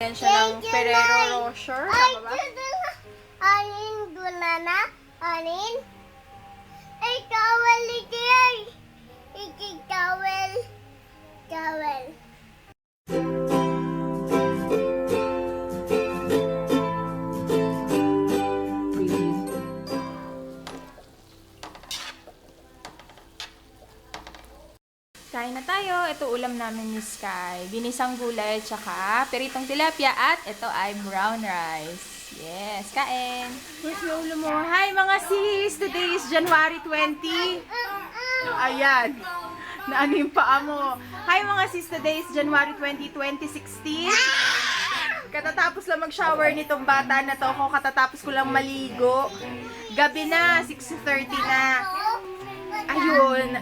Yan siya ng Ferrero Rocher. Tama ba? Anin gulana? Anin? Ay, towel ikay! Ikay towel. Towel. Kain na tayo. Ito ulam namin ni Sky. Binisang gulay, tsaka peritong tilapia, at ito ay brown rice. Yes, kain. Where's yung ulo mo? Hi mga sis! Today is January 20. Ayan. Naano yung paa mo. Hi mga sis! Today is January 20, 2016. Katatapos lang mag-shower nitong bata na to. Kung katatapos ko lang maligo. Gabi na, 6:30 na. Ayun,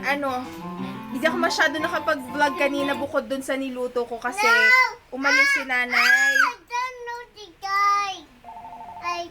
hindi ako masyado nakapag-vlog kanina bukod dun sa niluto ko kasi umalis si nanay. I don't know the guy.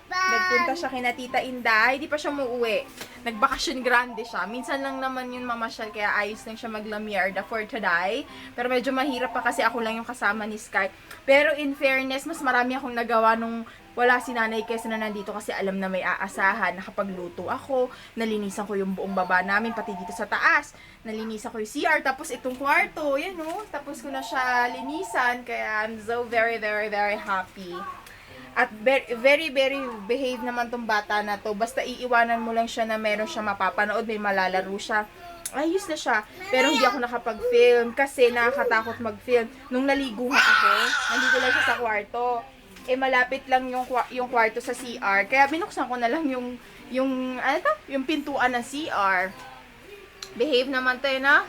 Nagpunta siya kina Tita Inday, hindi pa siya muuwi. Nagbakasyon grande siya. Minsan lang naman yun mamasyal, kaya ayos lang siya maglamyarda for today. Pero medyo mahirap pa kasi ako lang yung kasama ni Sky. Pero in fairness, mas marami akong nagawa nung wala si nanay kaysa na nandito kasi alam na may aasahan. Nakapagluto ako, nalinisan ko yung buong baba namin, pati dito sa taas. Nalinisan ko yung CR, tapos itong kwarto, yan o. Tapos ko na siya linisan, kaya I'm so very, very, very happy. At very, very behave naman tong bata na to. Basta iiwanan mo lang siya na meron siya mapapanood, may malalaro siya. Ayos na siya. Pero hindi ako nakapag-film kasi nakakatakot mag-film. Nung naligo nga ako, nandito lang siya sa kwarto. Malapit lang yung kwarto sa CR. Kaya binuksan ko na lang yung pintuan ng CR. Behave naman to, na?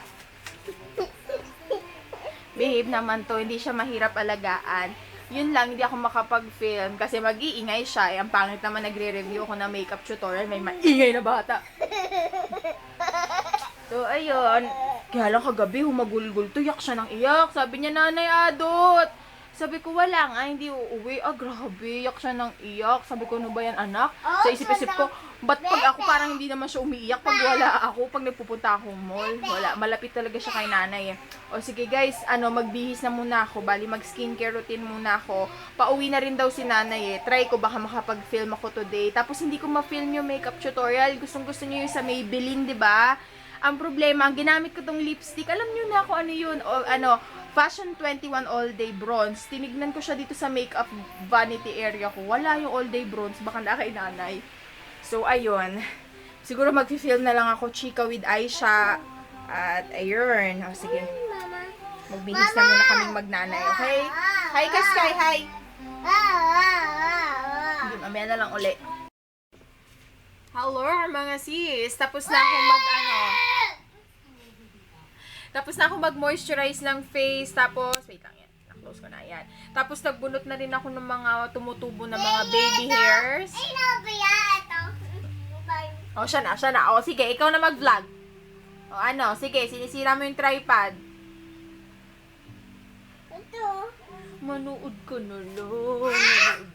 Behave naman to. Hindi siya mahirap alagaan. Yun lang, hindi ako makapag-film kasi mag-iingay siya. Ang pangit naman nagre-review ako ng makeup tutorial. May maingay na bata. So, ayun. Kaya lang kagabi, humagulgul to. Iyak siya ng iyak. Sabi niya, Nanay Adot. Sabi ko, wala nga, hindi uuwi. Grabe, iyak siya ng iyak. Sabi ko, ano ba yan, anak? Sa isip-isip ko, ba't pag ako parang hindi naman siya umiiyak pag wala ako, pag nagpupunta akong mall? Wala, malapit talaga siya kay nanay. O sige guys, magbihis na muna ako. Bali, mag-skincare routine muna ako. Pauwi na rin daw si nanay. Try ko, baka makapag-film ako today. Tapos hindi ko ma-film yung makeup tutorial. Gustong-gusto niyo yung sa Maybelline, di ba? Ang problema, ang ginamit ko tong lipstick, alam niyo na kung ano yun, Fashion 21 All Day Bronze. Tinignan ko siya dito sa makeup vanity area ko. Wala yung All Day Bronze, baka na kay nanay. So, ayun. Siguro mag-film na lang ako, Chika with Aisha. At, ayun. O, sige. Magbihis na muna kaming magnanay, okay? Hi, Kaskay, hi! Hindi, mamaya na lang uli. Hello, mga sis! Tapos na akong Tapos na ako mag-moisturize ng face. Tapos, wait lang yan. Na-close ko na yan. Tapos, nagbunot na rin ako ng mga tumutubo na mga baby hairs. Ay, nabaya ito. O, siya na. O, sige, ikaw na mag-vlog. O, sige, sinisira mo yung tripod. Ito. Manood ka na lang.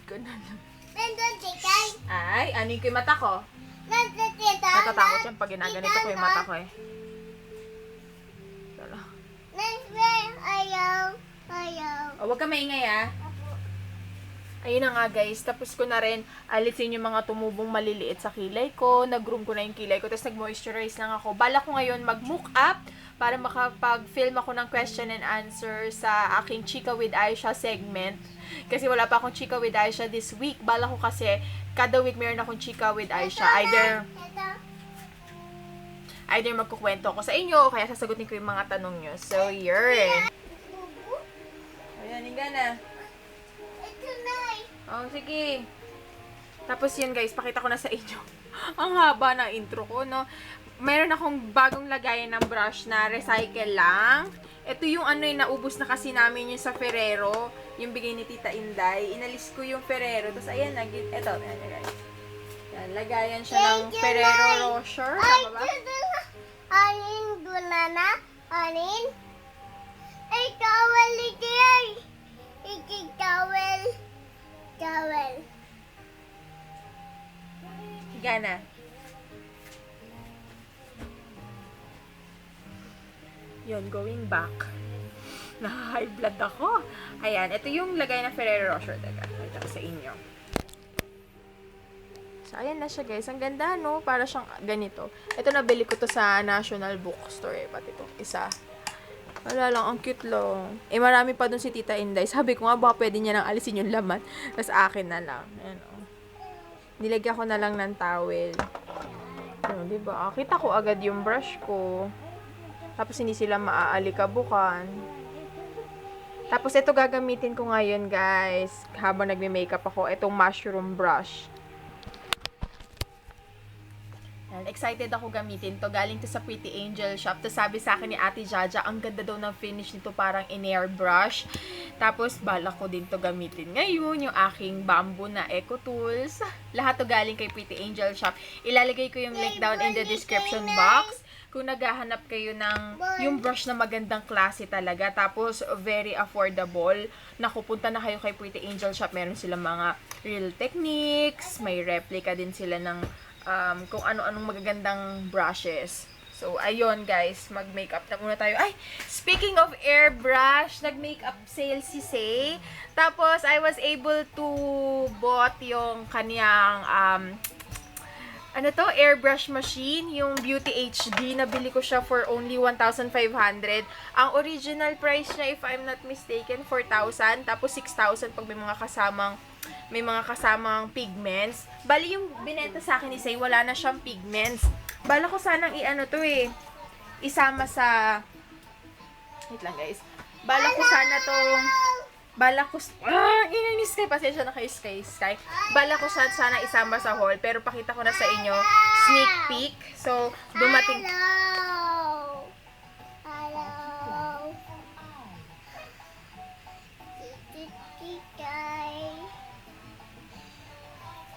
Nandun, tikay. Ay, ano yung mata ko? Nandun, tita. Natatakot yan pag ginaganito ko yung mata ko eh. Ayaw. O, wag ka maingay ah. Ayun na nga guys, tapos ko na rin alisin yung mga tumubong maliliit sa kilay ko. Nag-groom ko na yung kilay ko, tapos nag-moisturize lang ako. Bala ko ngayon mag-mook up para makapag-film ako ng question and answer sa aking Chika with Aisha segment. Kasi wala pa akong Chika with Aisha this week. Bala ko kasi kada week meron akong Chika with Aisha. Either magkukwento ako sa inyo o kaya sasagutin ko yung mga tanong nyo. So, yun. Ayan, higa na. Ito na. Oh, sige. Tapos yun guys, pakita ko na sa inyo. Ang haba ng intro ko, no? Meron akong bagong lagayan ng brush na recycle lang. Ito yung naubos na kasi namin yung sa Ferrero. Yung bigay ni Tita Inday. Inalis ko yung Ferrero. Tapos ayan, ito, ayan guys. Yan, lagayan siya ng Ferrero Rocher. Tama ba? Anin gulana? Anin? Ay, towel ikay. Ikay towel. Towel. Higa na. Yun, going back. Na-high blood ako. Ayan, ito yung lagay ng Ferrero Rocher. Teka, ito sa inyo. So, ayan na siya guys. Ang ganda, no? Para siyang ganito. Ito, nabili ko to sa National Bookstore. Pati itong isa. Wala lang, ang cute lang. Eh, marami pa dun si Tita Inday. Sabi ko nga, baka pwede niya nang alisin yung laman. Tapos akin na lang. Ayan, oh. Nilagyan ko na lang ng towel. Ano, diba? Kita ko agad yung brush ko. Tapos hindi sila maaalikabukan. Tapos ito gagamitin ko ngayon, guys. Habang nagme-makeup ako, itong mushroom brush. And excited ako gamitin to. Galing to sa Pretty Angel shop. Tapos sabi sa akin ni Ate Jaja, ang ganda daw ng finish nito, parang in-air brush. Tapos balak ko din to gamitin ngayon, yung aking bamboo na Eco Tools. Lahat to galing kay Pretty Angel shop. Ilalagay ko yung link down in the description box. Kung naghahanap kayo ng yung brush na magandang klase talaga, tapos very affordable, nakupunta na kayo kay Pretty Angel shop. Meron silang mga Real Techniques, may replica din sila ng kung ano-anong magagandang brushes. So, ayun guys, mag-makeup na muna tayo. Ay, speaking of airbrush, nag-makeup sale si Say. Tapos, I was able to bought yung kanyang airbrush machine, yung Beauty HD. Nabili ko siya for only 1,500. Ang original price niya, if I'm not mistaken, 4,000. Tapos 6,000 pag may mga kasamang pigments. Bali yung binenta sa akin ni Say, wala na siyang pigments. Bala ko sanang isama sa... Wait lang guys. Bala ko ingay ni Sky, pasensya na kay Sky. Bala ko sana isama sa haul, pero pakita ko na sa inyo, sneak peek. So, dumating... Hello.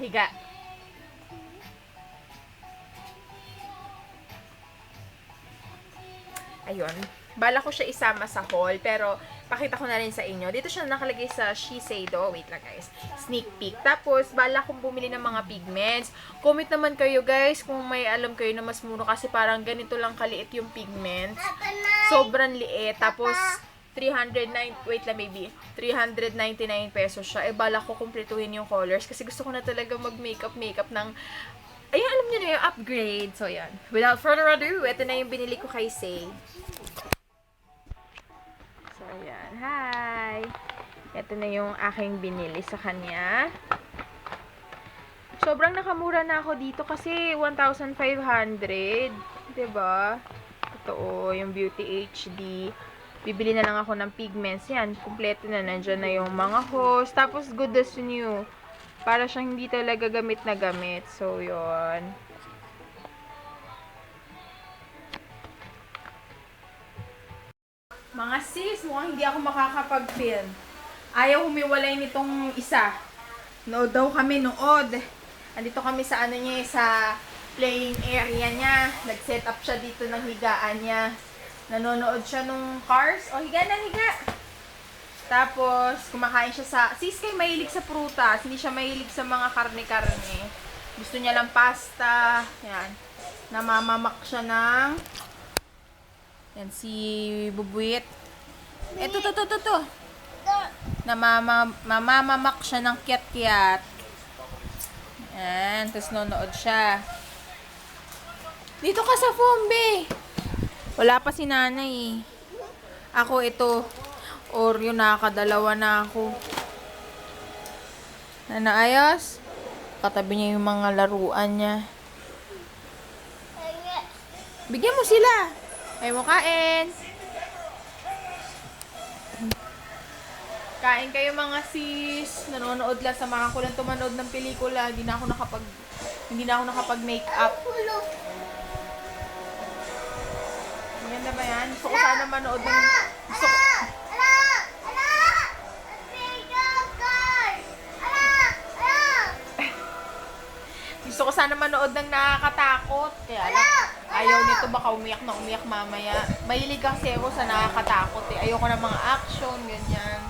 Higa. Ayun. Bala ko siya isama sa haul, pero pakita ko na rin sa inyo. Dito siya nakalagay sa Shiseido. Wait lang guys. Sneak peek. Tapos, bala kong bumili ng mga pigments. Comment naman kayo guys kung may alam kayo na mas mura, kasi parang ganito lang kaliit yung pigments. Sobrang liit. Tapos, 399 pesos siya. Eh, bala ko kumpletuhin yung colors kasi gusto ko na talaga mag-makeup ng ayun, alam niyo na yung upgrade. So, yan. Without further ado, ito na yung binili ko kay Say. So, yan. Hi! Ito na yung aking binili sa kanya. Sobrang nakamura na ako dito kasi 1,500. Diba? Ito, yung Beauty HD. Bibili na lang ako ng pigments. Yan, kumpleto na. Nandyan na yung mga hose. Tapos, good as new. Para siyang hindi talaga gamit na gamit. So, yun. Mga sis, mukhang hindi ako makakapag-film. Ayaw humiwalay nitong isa. Nood daw kami, nood. Andito kami sa niya, sa playing area niya. Nag-set up siya dito ng higaan niya. Nanonood siya nung Cars. O, higa na, higa. Tapos, kumakain siya sa... Sis, kay mahilig sa prutas. Hindi siya mahilig sa mga karne-karne. Gusto niya lang pasta. Yan. Namamamak siya ng... Yan, si Bubuit. Eto, to. Namamamak siya ng kiat-kiat. Yan. Tapos, nonood siya. Dito ka sa Fombe. Wala pa si nanay. Ako, ito... Oreo, nakakadalawa na ako. Naayos? Katabi niya yung mga laruan niya. Bigyan mo sila. Ay mo kain. Kain kayo mga sis. Nanonood lang, samahan ko lang tumanood ng pelikula. Hindi na ako nakapag-makeup. Yan na ba yan? Gusto ko sana manood ng... Gusto ko sana manood ng nakakatakot. Kaya lang, ayaw nito, baka umiyak na umiyak mamaya. Mahilig kasi ako sa nakakatakot eh. Ayoko ng mga action, ganyan.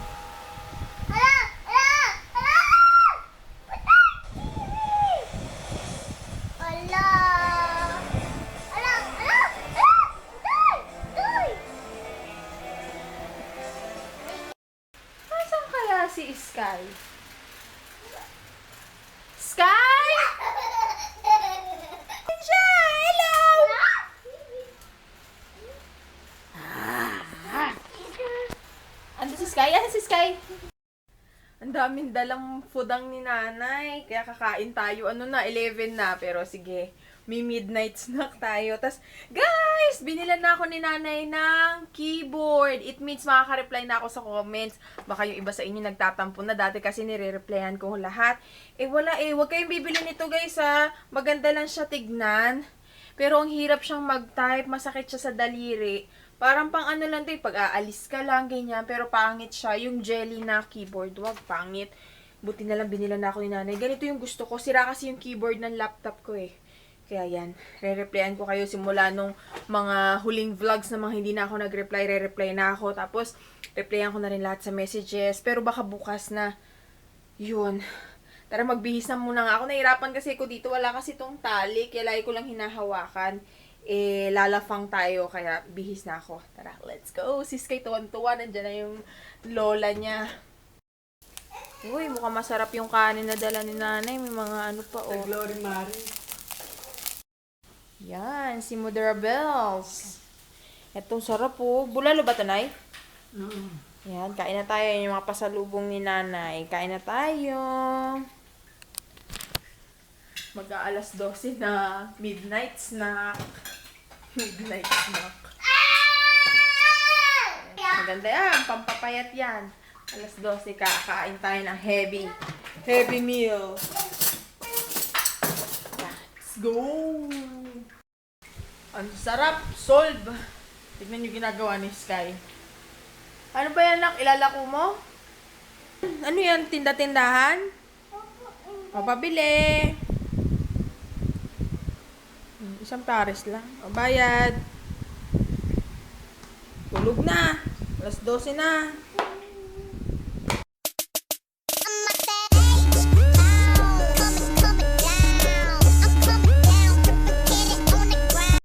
Sky! Siya! Hello! Ando si Sky? Ano si Sky? Ang daming dalang foodang ni nanay. Kaya kakain tayo. Ano na, 11 na. Pero sige, may midnight snack tayo. Tas, guys, binilan na ako ni nanay ng keyboard. It means makaka-reply na ako sa comments. Baka yung iba sa inyo nagtatampo na. Dati kasi nire-replyan ko lahat. Eh, wala eh. Huwag kayong bibili nito, guys, ha. Maganda lang siya tignan. Pero ang hirap siyang mag-type. Masakit siya sa daliri. Parang pang ano lang to, pag aalis ka lang, ganyan. Pero pangit siya. Yung jelly na keyboard, wag pangit. Buti na lang binila na ako ni nanay. Ganito yung gusto ko. Sira kasi yung keyboard ng laptop ko eh. Kaya yan. Re-replyan ko kayo simula nung mga huling vlogs na mga hindi na ako nag-reply. Re-reply na ako. Tapos, replyan ko na rin lahat sa messages. Pero baka bukas na. Yun. Tara, magbihis na muna nga ako. Nahirapan kasi ko dito. Wala kasi tong tali. Kaya lagi ko lang hinahawakan. Eh, lalafang tayo, kaya bihis na ako. Tara, let's go. Sis kay tuwan-tuwa, nandiyan na yung lola niya. Uy, mukhang masarap yung kanin na dala ni nanay. May mga ano pa, oh. Glory Mary. Yan, si Mother Bells. Etong sarap, oh. Bulalo ba ito, Nay? Yan, kain na tayo. Yan yung mga pasalubong ni nanay. Kain na tayo. Mag-aalas 12 na midnight snack. Midnight snack. Maganda yan. Pampapayat yan. Alas 12 kakain tayo ng heavy meal. Let's go! Ang sarap. Solve. Tignan yung ginagawa ni Sky. Ano ba yan, nak? Ilalako mo? Ano yan? Tinda-tindahan? O, pabili. Isang pares lang. O, bayad. Tulog na. Alas 12 na.